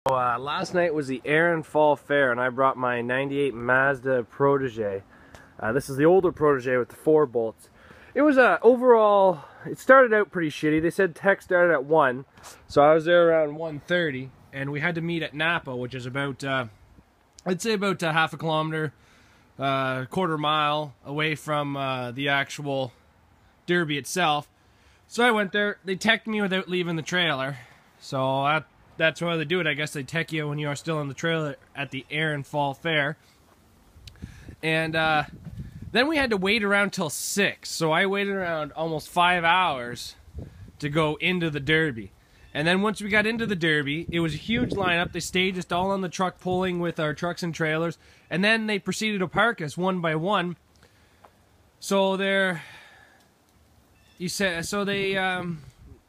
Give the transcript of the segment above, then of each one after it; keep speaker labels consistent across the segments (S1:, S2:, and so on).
S1: Last night was the Erin Fall Fair, and I brought my '98 Mazda Protege. This is the older Protege with the 4 bolts. It was overall, it started out pretty shitty. They said tech started at 1, so I was there around 1:30, and we had to meet at Napa, which is about, I'd say about half a kilometer, quarter mile away from the actual derby itself. So I went there. They teched me without leaving the trailer, so that's why they do it. I guess they tech you when you are still in the trailer at the Erin Fall Fair. And then we had to wait around till 6. So I waited around almost 5 hours to go into the derby. And then once we got into the derby, it was a huge lineup. They staged us all on the truck pulling with our trucks and trailers. And then they proceeded to park us one by one. So they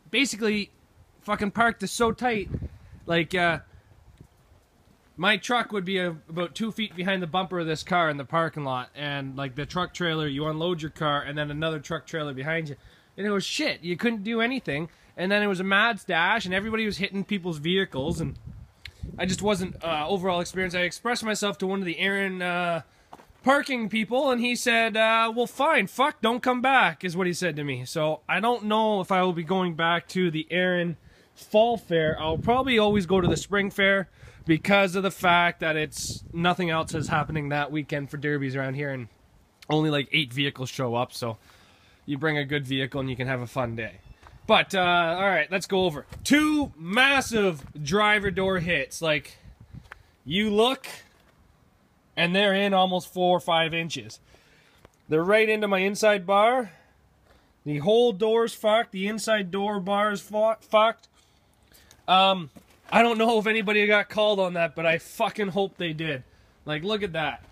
S1: basically fucking parked us so tight. Like, my truck would be about 2 feet behind the bumper of this car in the parking lot, and like the truck trailer, you unload your car, and then another truck trailer behind you, and it was shit. You couldn't do anything, and then it was a mad dash, and everybody was hitting people's vehicles, and I just wasn't overall experience. I expressed myself to one of the Erin parking people, and he said, well, fine, fuck, don't come back, is what he said to me. So I don't know if I will be going back to the Erin Fall Fair. I'll probably always go to the Spring Fair because of the fact that it's nothing else is happening that weekend for derbies around here, and only like 8 vehicles show up, so you bring a good vehicle and you can have a fun day. But alright, let's go over 2 massive driver door hits. Like, you look and they're in almost 4 or 5 inches. They're right into my inside bar. The whole door's fucked. The inside door bar is fucked. I don't know if anybody got called on that, but I fucking hope they did. Like, look at that.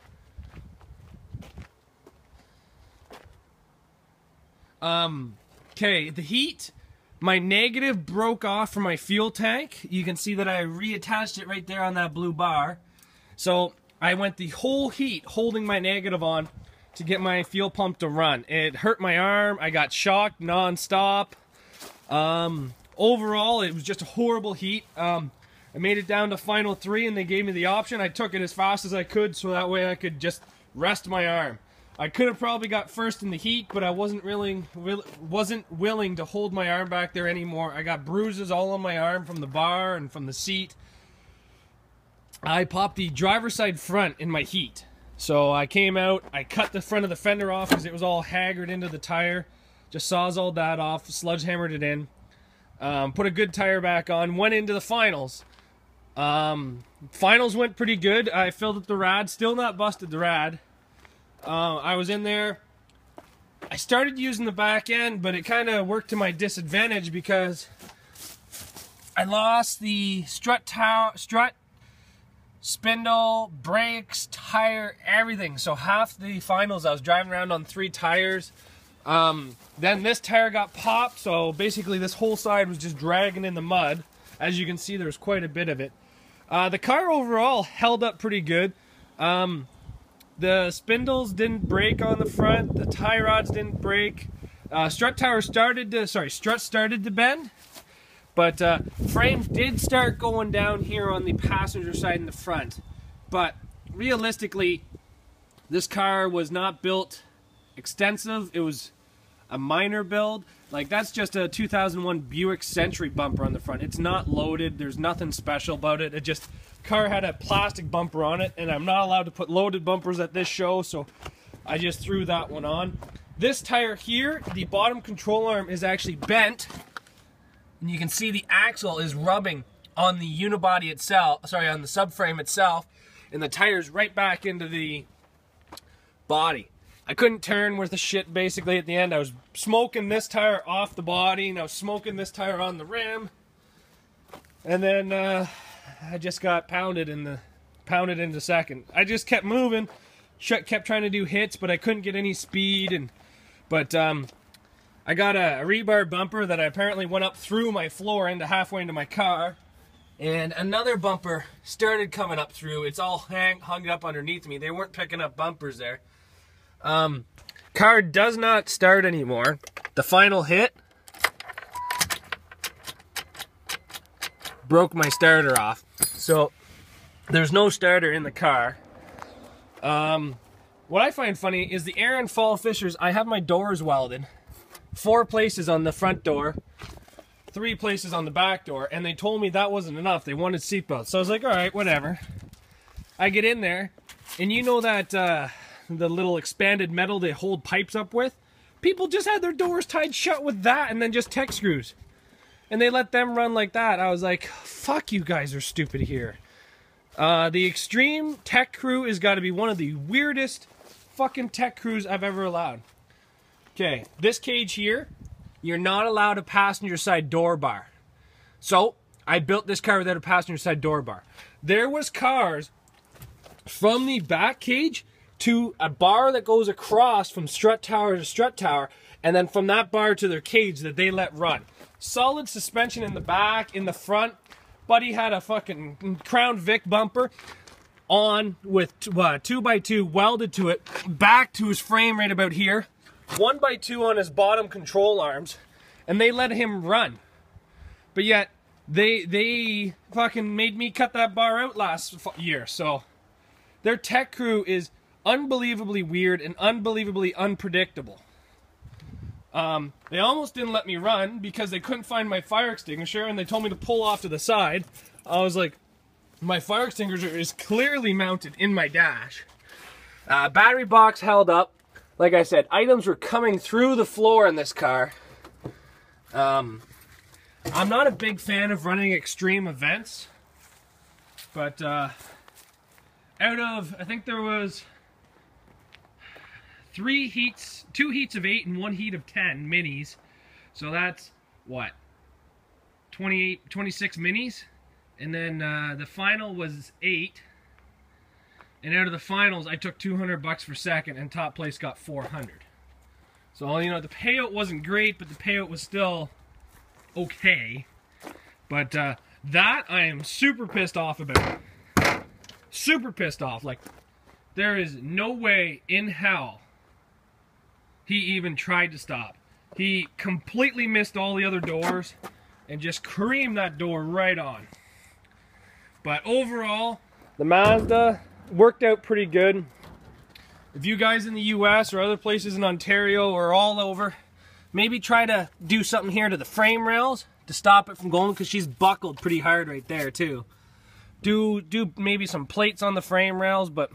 S1: Okay, the heat, my negative broke off from my fuel tank. You can see that I reattached it right there on that blue bar. So I went the whole heat holding my negative on to get my fuel pump to run. It hurt my arm. I got shocked non-stop. Overall, it was just a horrible heat. I made it down to final 3, and they gave me the option. I took it as fast as I could, so that way I could just rest my arm. I could have probably got first in the heat, but I wasn't willing to hold my arm back there anymore. I got bruises all on my arm from the bar and from the seat. I popped the driver's side front in my heat. So I came out, I cut the front of the fender off because it was all haggard into the tire. Just sawzalled that off, sledgehammered it in. Put a good tire back on, went into the finals. Finals went pretty good. I filled up the rad, still not busted the rad. I was in there. I started using the back end, but it kind of worked to my disadvantage because I lost the strut, spindle, brakes, tire, everything. So half the finals I was driving around on 3 tires. Then this tire got popped, so basically this whole side was just dragging in the mud. As you can see, there's quite a bit of it. The car overall held up pretty good. The spindles didn't break on the front, the tie rods didn't break. Strut started to bend, but frames did start going down here on the passenger side in the front. But realistically, this car was not built extensive. It was a minor build. Like, that's just a 2001 Buick Century bumper on the front. It's not loaded. There's nothing special about it. It just, car had a plastic bumper on it, and I'm not allowed to put loaded bumpers at this show, so I just threw that one on. This tire here, the bottom control arm is actually bent, and you can see the axle is rubbing on the unibody itself, sorry, on the subframe itself, and the tire's right back into the body. I couldn't turn worth a shit basically at the end. I was smoking this tire off the body, and I was smoking this tire on the rim. And then I just got pounded into second. I just kept moving, kept trying to do hits, but I couldn't get any speed. But I got a rebar bumper that I apparently went up through my floor into halfway into my car. And another bumper started coming up through. It's all hung up underneath me. They weren't picking up bumpers there. Car does not start anymore. The final hit broke my starter off. So there's no starter in the car. What I find funny is the Erin fall fishers. I have my doors welded, 4 places on the front door, 3 places on the back door, and they told me that wasn't enough. They wanted seatbelts. So I was like, all right, whatever. I get in there, and you know that the little expanded metal they hold pipes up with? People just had their doors tied shut with that and then just tech screws. And they let them run like that. I was like, fuck, you guys are stupid here. The Extreme tech crew has got to be one of the weirdest fucking tech crews I've ever allowed. Okay, this cage here, you're not allowed a passenger side door bar. So, I built this car without a passenger side door bar. There was cars from the back cage to a bar that goes across from strut tower to strut tower, and then from that bar to their cage that they let run. Solid suspension in the back, in the front. Buddy had a fucking Crown Vic bumper on with 2x2 welded to it, back to his frame right about here, 1x2 on his bottom control arms, and they let him run. But yet they fucking made me cut that bar out last year. So their tech crew is unbelievably weird and unbelievably unpredictable. They almost didn't let me run because they couldn't find my fire extinguisher, and they told me to pull off to the side. I was like, my fire extinguisher is clearly mounted in my dash. Battery box held up. Like I said, items were coming through the floor in this car. I'm not a big fan of running extreme events, but out of, I think there was 2 heats of 8 and 1 heat of 10 minis. So that's what, 26 minis, and then the final was 8. And out of the finals, I took $200 for second, and top place got $400. So you know the payout wasn't great, but the payout was still okay. But that I am super pissed off about. Super pissed off. Like, there is no way in hell he even tried to stop. He completely missed all the other doors and just creamed that door right on. But overall, the Mazda worked out pretty good. If you guys in the US or other places in Ontario or all over, maybe try to do something here to the frame rails to stop it from going, because she's buckled pretty hard right there too. Do maybe some plates on the frame rails, but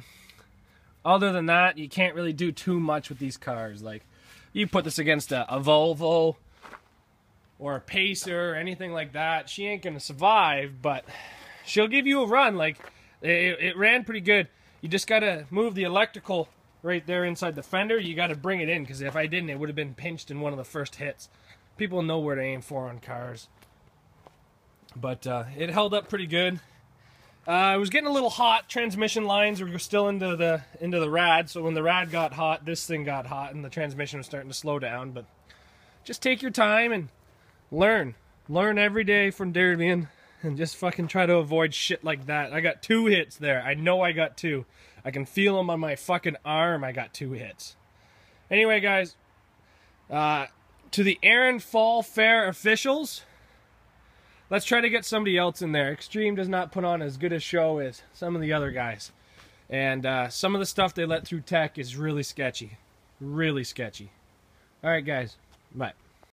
S1: other than that, you can't really do too much with these cars. Like, you put this against a Volvo or a Pacer or anything like that, she ain't gonna survive, but she'll give you a run. Like, it ran pretty good. You just gotta move the electrical right there inside the fender. You gotta bring it in, because if I didn't, it would have been pinched in one of the first hits. People know where to aim for on cars. But it held up pretty good. It was getting a little hot. Transmission lines were still into the rad, so when the rad got hot, this thing got hot, and the transmission was starting to slow down. But just take your time and learn. Learn every day from Darien, and just fucking try to avoid shit like that. I got 2 hits there. I know I got 2. I can feel them on my fucking arm. I got 2 hits. Anyway, guys, to the Erin Fall Fair officials, let's try to get somebody else in there. Extreme does not put on as good a show as some of the other guys. And some of the stuff they let through tech is really sketchy. Really sketchy. Alright, guys. Bye.